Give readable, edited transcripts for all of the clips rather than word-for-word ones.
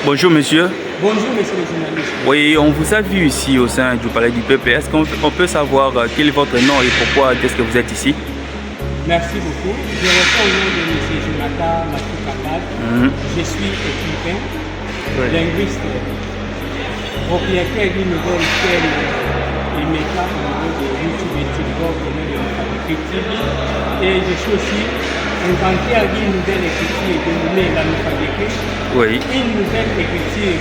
Bonjour monsieur. Bonjour monsieur le journaliste. Oui, on vous a vu ici au sein du Palais du Peuple. Est-ce qu'on peut savoir quel est votre nom et pourquoi est-ce que vous êtes ici? Merci beaucoup. Je réponds au nom de M. Jonathan Matou-Kapad. Je suis écrivain, linguiste, propriétaire d'une nouvelle chaîne Imeka au niveau de YouTube et TikTok au nom de l'Alphabétique TV. Et je suis aussi inventeur d'une nouvelle écriture dénommée l'Alphabétique. Oui. Une nouvelle écriture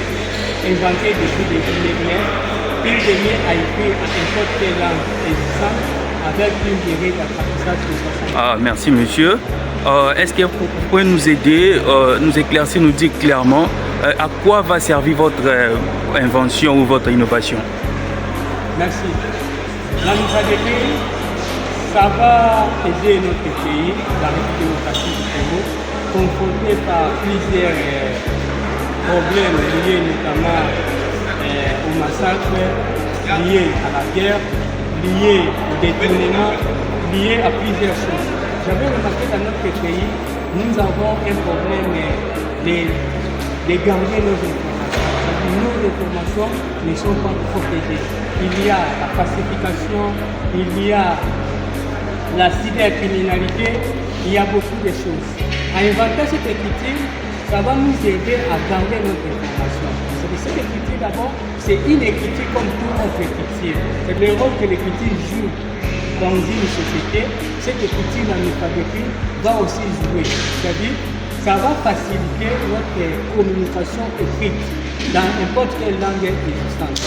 inventée depuis des millénaires, qui permet à écrire à n'importe quelle langue existante avec une durée d'apprentissage de 60 ans. Ah, merci monsieur. Est-ce que vous pouvez nous aider, nous éclaircir, nous dire clairement à quoi va servir votre invention ou votre innovation? Merci. L'alphabétique, ça va aider notre pays, la République démocratique du Congo, confronté par plusieurs problèmes liés notamment au massacre, liés à la guerre, liés au détournement, liés à plusieurs choses. J'avais remarqué dans notre pays, nous avons un problème de garder nos informations. Nos informations ne sont pas protégées. Il y a la pacification, il y a la cybercriminalité, il y a beaucoup de choses. À inventer cette écriture, ça va nous aider à garder notre information. Cette écriture d'abord, c'est une écriture comme toute autre écriture. C'est le rôle que l'écriture joue dans une société. Cette écriture dans l'alphabétique va aussi jouer. C'est-à-dire, ça va faciliter notre communication écrite dans n'importe quelle langue existante.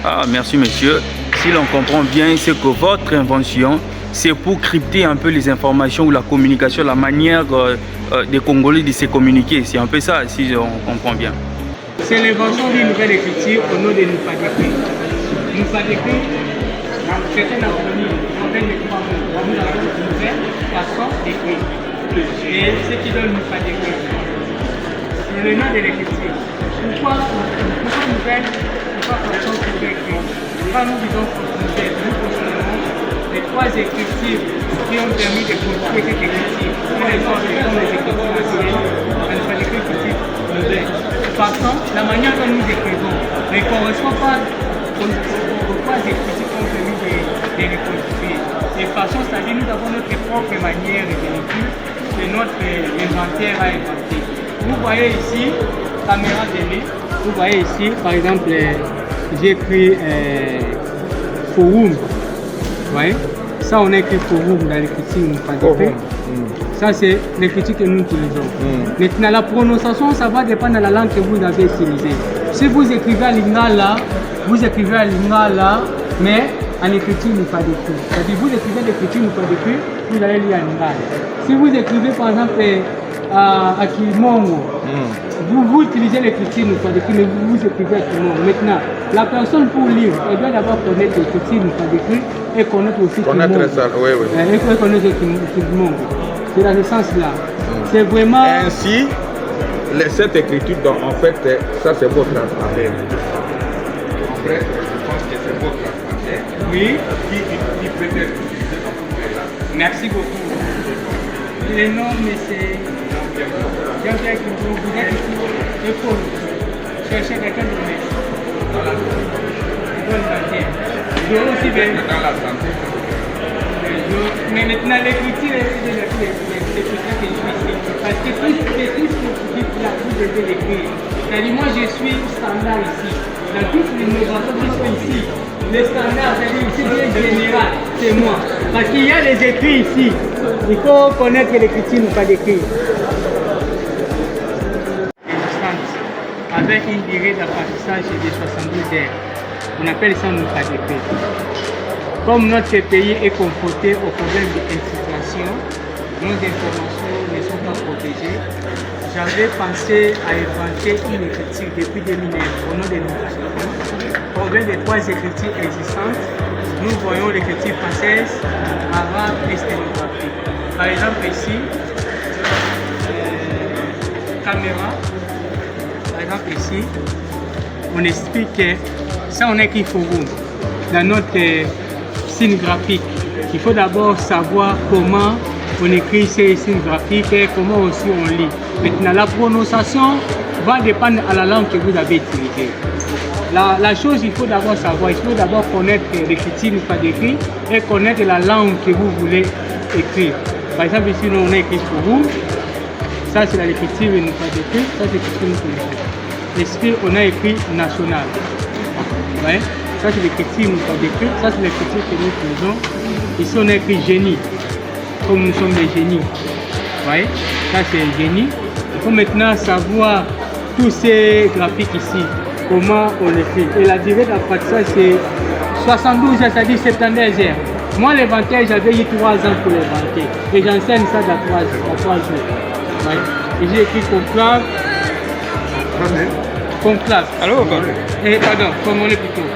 Ah, merci monsieur. Si l'on comprend bien, c'est que votre invention, c'est pour crypter un peu les informations ou la communication, la manière des Congolais de se communiquer. C'est un peu ça, si on comprend bien. C'est l'invention d'une nouvelle écriture au nom de Nupadécrit. Nupadécrit, c'est un acronyme. On fait les trois mots. Nous avons une nouvelle façon d'écrire. Et ce qui donne Nupadécrit, c'est le nom de l'écriture. Pourquoi nouvelle? Pourquoi façon d'écrire? Quand nous disons nouvelle, nous considérons les trois écritures qui ont permis de construire cette écriture. Les autres sont les écritures anciennes, l'alphabétique écriture nouvelle. Par contre, la manière dont nous écrivons ne correspond pas aux trois écritures qui ont permis de reconstruire. De façon, c'est-à-dire nous avons notre propre manière de l'écriture que notre inventeur a inventé. Vous voyez ici, caméra télé, vous voyez ici, par exemple, j'ai écrit forum. Vous voyez? Ça, on a écrit forum dans l'écriture. Ça, c'est l'écriture que nous utilisons. Maintenant, la prononciation, ça va dépendre de la langue que vous avez utilisée. Si vous écrivez à Lingala, vous écrivez à Lingala, mais en écriture pas d'écrit. C'est-à-dire, vous écrivez l'écriture pas d'écrit, vous allez lire à Lingala. Si vous écrivez, par exemple, à Kimongo, vous utilisez l'écriture pas d'écrit, mais vous écrivez à Kimongo. Maintenant, la personne pour lire, elle doit d'abord connaître l'écriture pas d'écrit et connaître aussi Kimongo. Connaître ça, oui, oui. Et connaître Kimongo. C'est dans ce sens-là. C'est vraiment... Ainsi, cette écriture, donc, en fait, ça c'est votre transfert. En fait, je pense que c'est votre transfert. Oui. Qui peut être utilisé dans ce moment-là. Merci beaucoup. Le nom, mais c'est... Jean-Pierre Kintou, vous êtes ici, épaule. Cherchez quelqu'un de mai. Dans la santé. Je vais aussi bien. Dans la santé. Mais maintenant, l'écriture, c'est pour ça que je suis ici. Parce que tout ce que vous dites là, vous devez l'écrire. C'est-à-dire, moi, je suis standard ici. Dans toutes les innovations qui sont ici, les standards, c'est-à-dire ici, bien général, c'est moi. Parce qu'il y a les écrits ici. Il faut connaître l'écriture, ne pas d'écrire. Avec une durée d'apprentissage de 72 heures. On appelle ça ne pas d'écrire. Comme notre pays est confronté au problème de l'infiltration, nos informations ne sont pas protégées. J'avais pensé à inventer une écriture depuis 2009 au nom de nous. Problème des trois écritures existantes, nous voyons l'écriture française, arabe et sténographique. Par exemple ici, caméra, par exemple ici, on explique que ça on écrit forum dans notre signe graphique. Il faut d'abord savoir comment on écrit ces signes graphiques et comment aussi on lit. Maintenant, la prononciation va dépendre à la langue que vous avez utilisée. La chose, il faut d'abord savoir, il faut d'abord connaître l'écriture alphabétique et connaître la langue que vous voulez écrire. Par exemple, ici, on a écrit pour vous. Ça, c'est l'écriture alphabétique. Ça, c'est l'écriture alphabétique. Ici, on a écrit national. Ouais. Ça, c'est l'écriture alphabétique. Ça, c'est l'écriture que nous faisons. Ici, on a écrit génie. Comme nous sommes des génies. Ouais. Ça, c'est un génie. Il faut maintenant savoir tous ces graphiques ici. Comment on écrit. Et la durée d'apprentissage, c'est 72 heures, c'est-à-dire 72 heures. Moi, l'inventaire, j'avais eu 3 ans pour l'inventer. Et j'enseigne ça dans 3 jours. Ouais. Et j'ai écrit conclave. Conclave. Alors, et pardon, comment on est plutôt.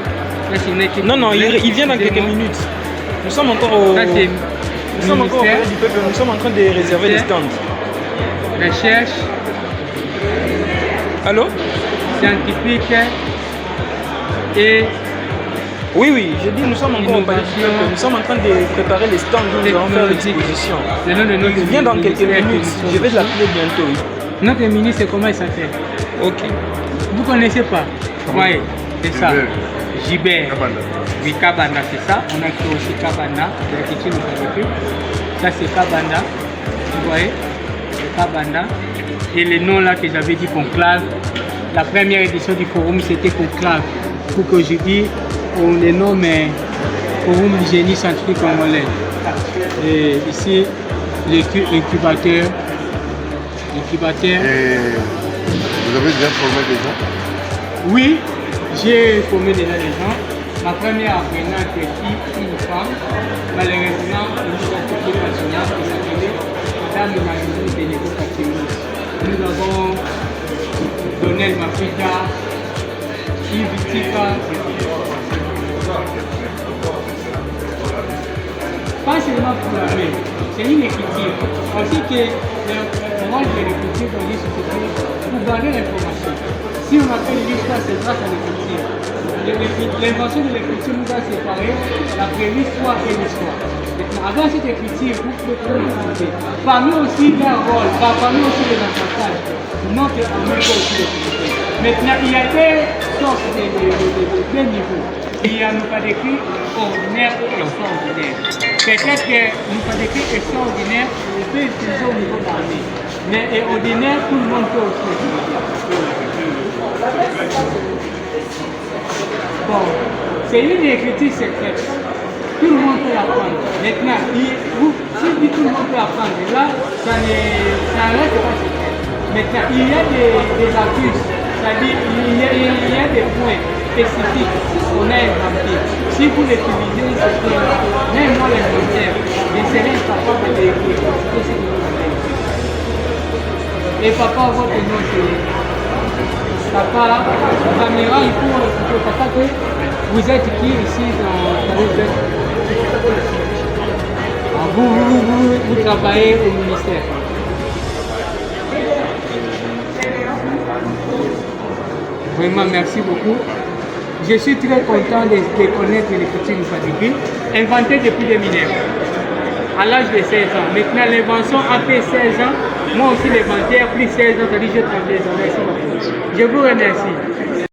Là, c'est une équipe. non, il vient dans quelques minutes. Nous sommes encore au. Ça, c'est nous sommes encore au palais du peuple. Nous sommes en train de réserver les stands. Recherche. Allô? Scientifique et oui, je dis nous sommes encore au palais du peuple. Nous sommes en train de préparer les stands où nous allons faire l'exposition. Le nom de notre Il vient dans quelques minutes. Je vais l'appeler bientôt. Notre ministre, comment il s'appelle? Ok. Vous connaissez pas? Oui, c'est ça. Gibert. Oui, Kabanda, c'est ça. On a écrit aussi Kabanda. L'écriture nous a vécu. Ça, c'est Kabanda. Vous voyez? Kabanda. Et les noms là que j'avais dit conclave. La première édition du forum, c'était conclave. Pour qu'aujourd'hui, on les nomme Forum du génie scientifique congolais. Et ici, l'incubateur. Et vous avez déjà formé des gens? Oui, j'ai formé déjà des gens. Ma première apprenante est une femme, malheureusement, une scientifique nationale qui s'appelait Madame Marie Bénégo Katini. Nous avons Donel Mafika, Yves Tika. Pas seulement pour la main, c'est une écriture. Aussi que moi j'ai l'écriture dans les sociétés pour garder l'information. Si on appelle l'histoire, c'est grâce à l'écriture. L'invention de l'écriture nous a séparé la vraie histoire et l'histoire. Avant cette écriture, vous pouvez trouver. Parmi aussi leur rôle, parmi aussi les avantages, notre ami peut aussi l'écriture. Maintenant, il y a des sortes de niveaux. Il y a nous pas d'écrit ordinaire et extraordinaire. Peut-être que nous pas d'écrit extraordinaire, on peut utiliser au niveau d'armée. Mais ordinaire, tout le monde peut aussi l'utiliser. Bon, c'est une écriture secrète. Tout le monde peut l'apprendre. Maintenant, si je dis tout le monde peut l'apprendre, là, ça reste pas secret. Maintenant, il y a des accuses, c'est-à-dire il y a des points spécifiques qu'on a inventés. Si vous l'utilisez, même moi l'inventaire, je serai incapable de l'écrire. Et papa, votre nom, c'est papa, la caméra, il faut expliquer papa que vous êtes qui ici dans le vous travaillez au ministère. Vraiment, merci beaucoup. Je suis très content de connaître l'écriture alphabétique, inventée depuis des mineurs, à l'âge de 16 ans. Maintenant, l'invention a fait 16 ans. Moi aussi, l'inventaire, plus 16 ans, c'est-à-dire j'ai 32 ans. Merci beaucoup. Je vous remercie.